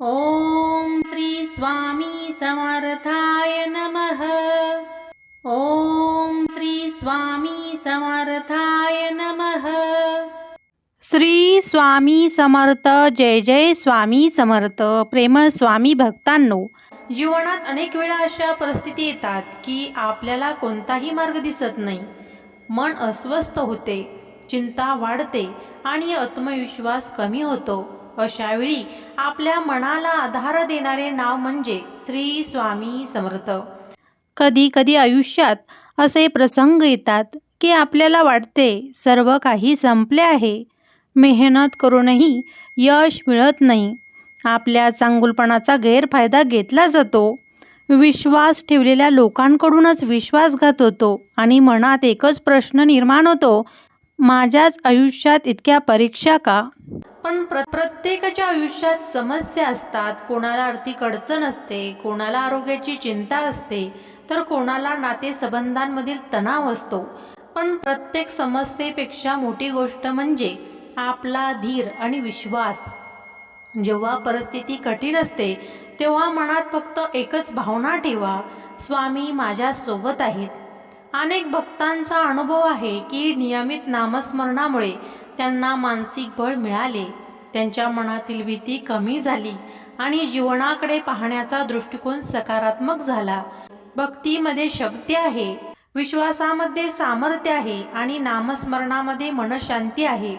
ओम श्री स्वामी समर्थाय नमः। ओम श्री स्वामी समर्थाय नमः। श्री स्वामी समर्थ. जय जय स्वामी समर्थ. प्रेम स्वामी भक्तांनो, जीवनात अनेक वेळा अशा परिस्थिती येतात की आपल्याला कोणताही मार्ग दिसत नाही. मन अस्वस्थ होते, चिंता वाढते आणि आत्मविश्वास कमी होतो. अशा वेळी आपल्या मनाला आधार देणारे नाव म्हणजे श्री स्वामी समर्थ. कधी कधी आयुष्यात असे प्रसंग येतात की आपल्याला वाटते सर्व काही संपले आहे. मेहनत करूनही यश मिळत नाही. आपल्या चांगुलपणाचा गैरफायदा घेतला जातो. विश्वास ठेवलेल्या लोकांकडूनच विश्वासघात होतो आणि मनात एकच प्रश्न निर्माण होतो, माझ्याच आयुष्यात इतक्या परीक्षा का? पण प्रत्येकाच्या आयुष्यात समस्या असतात. कोणाला आर्थिक अडचण असते, कोणाला आरोग्याची चिंता असते, तर कोणाला नातेसंबंधांमधील तणाव असतो. पण प्रत्येक समस्येपेक्षा मोठी गोष्ट म्हणजे आपला धीर आणि विश्वास. जेव्हा परिस्थिती कठीण असते तेव्हा मनात फक्त एकच भावना ठेवा, स्वामी माझ्या सोबत आहेत. अनेक भक्तांचा अनुभव आहे की नियमित नामस्मरणामुळे त्यांना मानसिक बळ मिळाले, त्यांच्या मनातील भीती कमी झाली आणि जीवनाकडे पाहण्याचा दृष्टिकोन सकारात्मक झाला. भक्तीमध्ये शक्ती आहे, विश्वासामध्ये सामर्थ्य आहे आणि नामस्मरणामध्ये मनशांती आहे.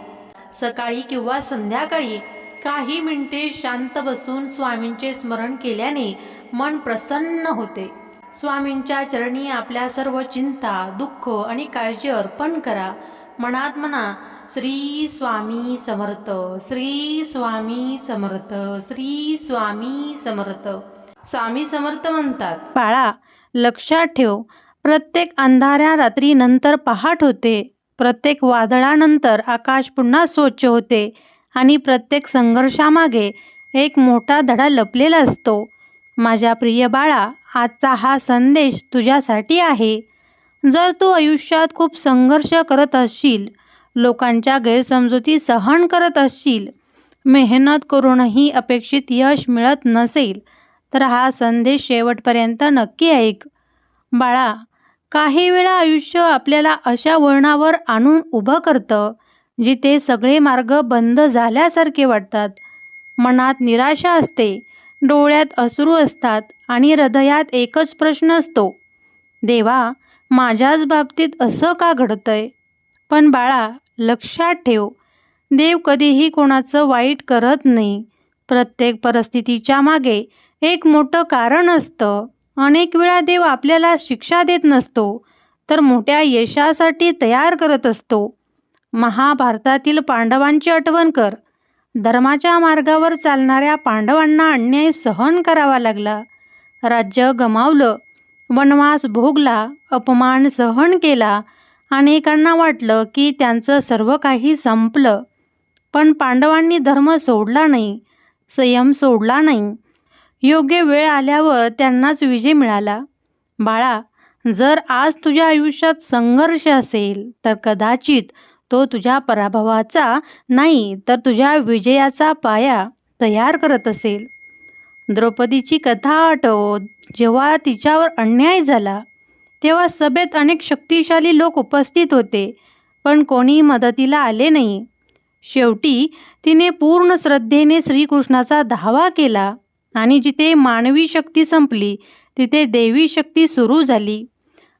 सकाळी किंवा संध्याकाळी काही मिनिटे शांत बसून स्वामींचे स्मरण केल्याने मन प्रसन्न होते. स्वामींच्या चरणी आपल्या सर्व चिंता, दुःख आणि काळजी अर्पण करा. मनात म्हणा, श्री स्वामी समर्थ, श्री स्वामी समर्थ, श्री स्वामी समर्थ. स्वामी समर्थ म्हणतात. बाळा, लक्षात ठेव, प्रत्येक अंधाऱ्या रात्रीनंतर पहाट होते. प्रत्येक वादळानंतर आकाश पुन्हा स्वच्छ होते आणि प्रत्येक संघर्षामागे एक मोठा धडा लपलेला असतो. माझ्या प्रिय बाळा, आजचा हा संदेश तुझ्यासाठी आहे. जर तू आयुष्यात खूप संघर्ष करत असशील, लोकांच्या गैरसमजुती सहन करत असशील, मेहनत करूनही अपेक्षित यश मिळत नसेल, तर हा संदेश शेवटपर्यंत नक्की ऐक. बाळा, काही वेळा आयुष्य आपल्याला अशा वळणावर आणून उभं करतं जिथे सगळे मार्ग बंद झाल्यासारखे वाटतात. मनात निराशा असते, डोळ्यात अश्रू असतात आणि हृदयात एकच प्रश्न असतो, देवा, माझ्याच बाबतीत असं का घडतंय? पण बाळा, लक्षात ठेव, देव कधीही कोणाचं वाईट करत नाही. प्रत्येक परिस्थितीच्या मागे एक मोठं कारण असतं. अनेक वेळा देव आपल्याला शिक्षा देत नसतो, तर मोठ्या यशासाठी तयार करत असतो. महाभारतातील पांडवांची आठवण कर. धर्माच्या मार्गावर चालणाऱ्या पांडवांना अन्याय सहन करावा लागला. राज्य गमावलं, वनवास भोगला, अपमान सहन केला. अनेकांना वाटलं की त्यांचं सर्व काही संपलं. पण पांडवांनी धर्म सोडला नाही, संयम सोडला नाही. योग्य वेळ आल्यावर त्यांनाच विजय मिळाला. बाळा, जर आज तुझ्या आयुष्यात संघर्ष असेल, तर कदाचित तो तुझ्या पराभवाचा नाही, तर तुझ्या विजयाचा पाया तयार करत असेल. द्रौपदीची कथा आठव. जेव्हा तिच्यावर अन्याय झाला तेव्हा सभेत अनेक शक्तिशाली लोक उपस्थित होते, पण कोणी मदतीला आले नाही. शेवटी तिने पूर्ण श्रद्धेने श्रीकृष्णाचा धावा केला आणि जिथे मानवी शक्ती संपली तिथे देवी शक्ती सुरू झाली.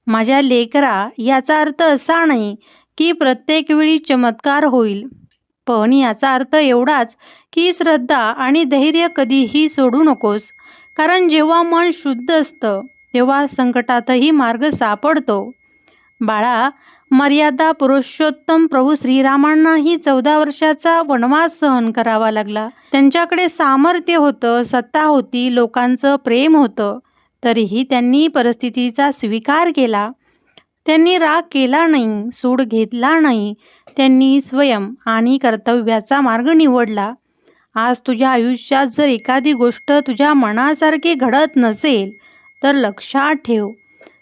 माझ्या लेकरा, याचा अर्थ असा नाही की प्रत्येक वेळी चमत्कार होईल, पण याचा अर्थ एवढाच की श्रद्धा आणि धैर्य कधीही सोडू नकोस. कारण जेव्हा मन शुद्ध असतं तेव्हा संकटातही मार्ग सापडतो. बाळा, मर्यादा पुरुषोत्तम प्रभू श्रीरामांनाही 14 वर्षाचा वनवास सहन करावा लागला. त्यांच्याकडे सामर्थ्य होतं, सत्ता होती, लोकांचं प्रेम होतं, तरीही त्यांनी परिस्थितीचा स्वीकार केला. त्यांनी राग केला नाही, सूड घेतला नाही. त्यांनी स्वयं आणि कर्तव्याचा मार्ग निवडला. आज तुझ्या आयुष्यात जर एखादी गोष्ट तुझ्या मनासारखी घडत नसेल, तर लक्षात ठेव,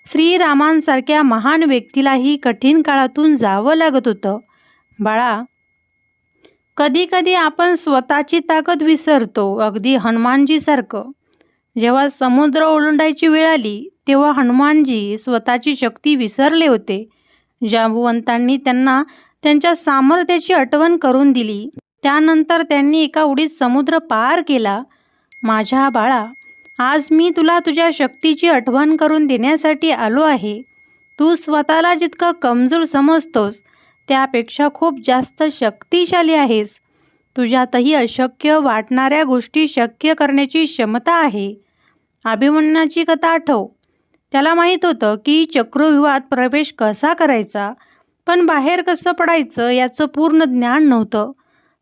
श्रीरामांसारख्या महान व्यक्तीलाही कठीण काळातून जावं लागत होतं. बाळा, कधी कधी आपण स्वतःची ताकद विसरतो, अगदी हनुमानजीसारखं. जेव्हा समुद्र ओलांडायची वेळ आली तेव्हा हनुमानजी स्वतःची शक्ती विसरले होते. जांबुवंतांनी त्यांना त्यांच्या सामर्थ्याची आठवण करून दिली. त्यानंतर त्यांनी एका उडीत समुद्र पार केला. माझ्या बाळा, आज मी तुला तुझ्या शक्तीची आठवण करून देण्यासाठी आलो आहे. तू स्वतःला जितकं कमजोर समजतोस त्यापेक्षा खूप जास्त शक्तिशाली आहेस. तुझ्यातही अशक्य वाटणाऱ्या गोष्टी शक्य करण्याची क्षमता आहे. अभिमन्यूची कथा आठव. त्याला माहीत होतं की चक्रव्यूहात प्रवेश कसा करायचा, पण बाहेर कसं पडायचं याचं पूर्ण ज्ञान नव्हतं.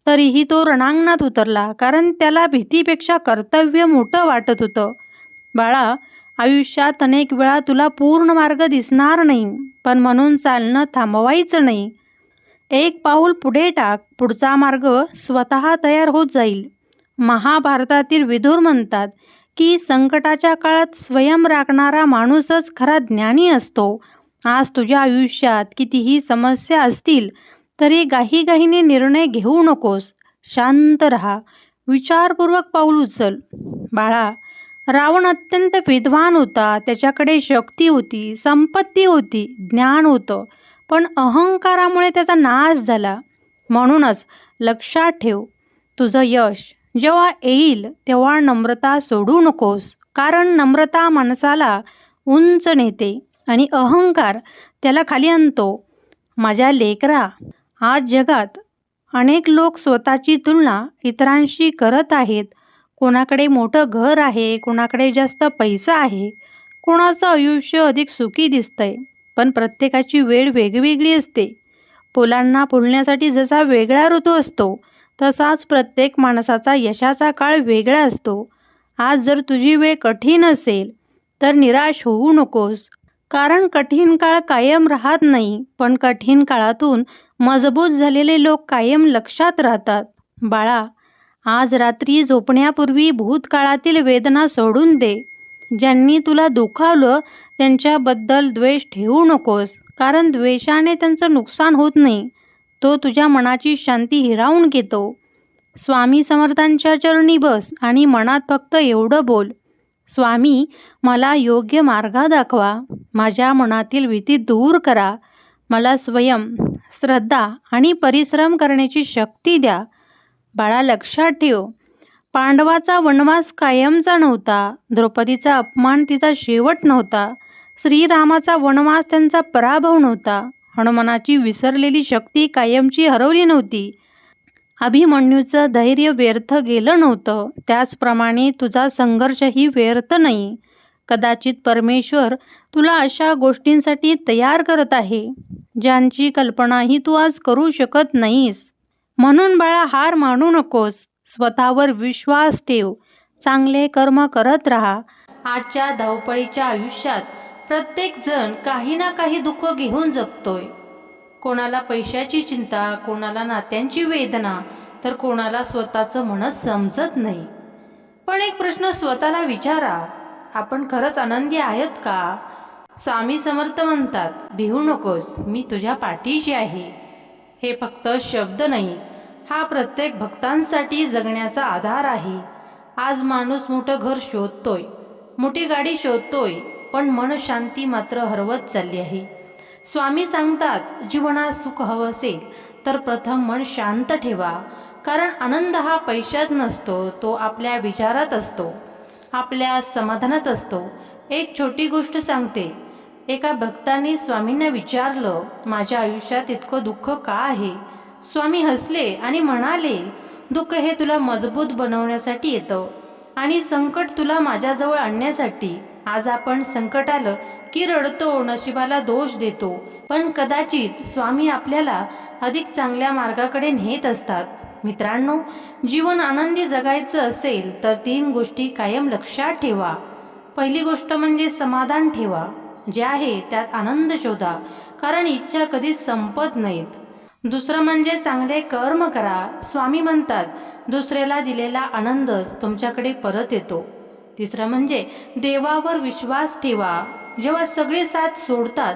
तरीही तो रणांगणात उतरला, कारण त्याला भीतीपेक्षा कर्तव्य मोठं वाटत होतं. बाळा, आयुष्यात अनेक वेळा तुला पूर्ण मार्ग दिसणार नाही, पण म्हणून चालणं थांबवायचं नाही. एक पाऊल पुढे टाक, पुढचा मार्ग स्वतः तयार होत जाईल. महाभारतातील विदुर म्हणतात की संकटाच्या काळात स्वयं राखणारा माणूसच खरा ज्ञानी असतो. आज तुझ्या आयुष्यात कितीही समस्या असतील तरी घाईघाईने निर्णय घेऊ नकोस. शांत राहा, विचारपूर्वक पाऊल उचल. बाळा, रावण अत्यंत विद्वान होता. त्याच्याकडे शक्ती होती, संपत्ती होती, ज्ञान होतं, पण अहंकारामुळे त्याचा नाश झाला. म्हणूनच लक्षात ठेव, तुझं यश जेव्हा येईल तेव्हा नम्रता सोडू नकोस, कारण नम्रता माणसाला उंच नेते आणि अहंकार त्याला खाली आणतो. माझ्या लेकरा, आज जगात अनेक लोक स्वतःची तुलना इतरांशी करत आहेत. कोणाकडे मोठं घर आहे, कोणाकडे जास्त पैसा आहे, कोणाचं आयुष्य अधिक सुखी दिसतंय. पण प्रत्येकाची वेळ वेगवेगळी असते. फुलांना फुलण्यासाठी जसा वेगळा ऋतू असतो तसाच प्रत्येक माणसाचा यशाचा काळ वेगळा असतो. आज जर तुझी वेळ कठीण असेल तर निराश होऊ नकोस, कारण कठीण काळ कायम राहत नाही, पण कठीण काळातून मजबूत झालेले लोक कायम लक्षात राहतात. बाळा, आज रात्री झोपण्यापूर्वी भूतकाळातील वेदना सोडून दे. ज्यांनी तुला दुखावलं त्यांच्याबद्दल द्वेष ठेवू नकोस, कारण द्वेषाने त्यांचं नुकसान होत नाही, तो तुझ्या मनाची शांती हिरावून घेतो. स्वामी समर्थांच्या चरणी बस आणि मनात फक्त एवढं बोल, स्वामी, मला योग्य मार्ग दाखवा, माझ्या मनातील भीती दूर करा, मला स्वयं, श्रद्धा आणि परिश्रम करण्याची शक्ती द्या. बाळा, लक्षात ठेव, पांडवाचा वनवास कायमचा नव्हता. द्रौपदीचा अपमान तिचा शेवट नव्हता. श्रीरामाचा वनवास त्यांचा पराभव नव्हता. हनुमानाची विसरलेली शक्ती कायमची हरवली नव्हती. अभिमन्यूचं धैर्य व्यर्थ गेलं नव्हतं. त्याचप्रमाणे तुझा संघर्षही व्यर्थ नाही. कदाचित परमेश्वर तुला अशा गोष्टींसाठी तयार करत आहे ज्यांची कल्पनाही तू आज करू शकत नाहीस. म्हणून बाळा, हार मानू नकोस. स्वतःवर विश्वास ठेव. चांगले कर्म करत राहा. आजच्या धावपळीच्या आयुष्यात प्रत्येक जण काही ना काही दुःख घेऊन जगतोय. कोणाला पैशाची चिंता, कोणाला नात्यांची वेदना, तर कोणाला स्वतःचं मनच समजत नाही. पण एक प्रश्न स्वतःला विचारा, आपण खरंच आनंदी आहेत का? स्वामी समर्थ म्हणतात, भिवू नकोस, मी तुझ्या पाठीशी आहे. हे फक्त शब्द नाही, हा प्रत्येक भक्तांसाठी जगण्याचा आधार आहे. आज माणूस मोठं घर शोधतोय, मोठी गाडी शोधतोय, पण मन शांती मात्र हरवत चालली आहे. स्वामी सांगतात, जीवनात सुख हवं असेल तर प्रथम मन शांत ठेवा, कारण आनंद हा पैशात नसतो, तो आपल्या विचारात असतो, आपल्या समाधानात असतो. एक छोटी गोष्ट सांगते. एका भक्ताने स्वामींना विचारलं, माझ्या आयुष्यात इतकं दुःख का आहे? स्वामी हसले आणि म्हणाले, दुःख हे तुला मजबूत बनवण्यासाठी येतं आणि संकट तुला माझ्याजवळ आणण्यासाठी. आज आपण संकट आलं की रडतो, नशिबाला दोष देतो, पण कदाचित स्वामी आपल्याला अधिक चांगल्या मार्गाकडे नेत असतात. मित्रांनो, जीवन आनंदी जगायचं असेल तर 3 गोष्टी कायम लक्षात ठेवा. पहिली गोष्ट म्हणजे समाधान ठेवा. जे आहे त्यात आनंद शोधा, कारण इच्छा कधीच संपत नाहीत. दुसरं म्हणजे चांगले कर्म करा. स्वामी म्हणतात, दुसऱ्याला दिलेला आनंदच तुमच्याकडे परत येतो. तिसरं म्हणजे देवावर विश्वास ठेवा. जेव्हा सगळे साथ सोडतात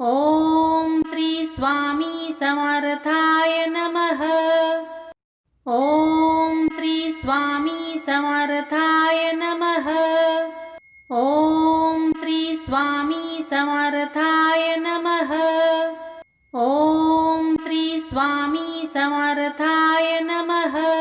ओम श्री स्वामी समर्थाय नमः. ओम श्री स्वामी समर्थाय नमः. ओम श्री स्वामी समर्थाय नमः. ओम श्री स्वामी समर्थाय नमः.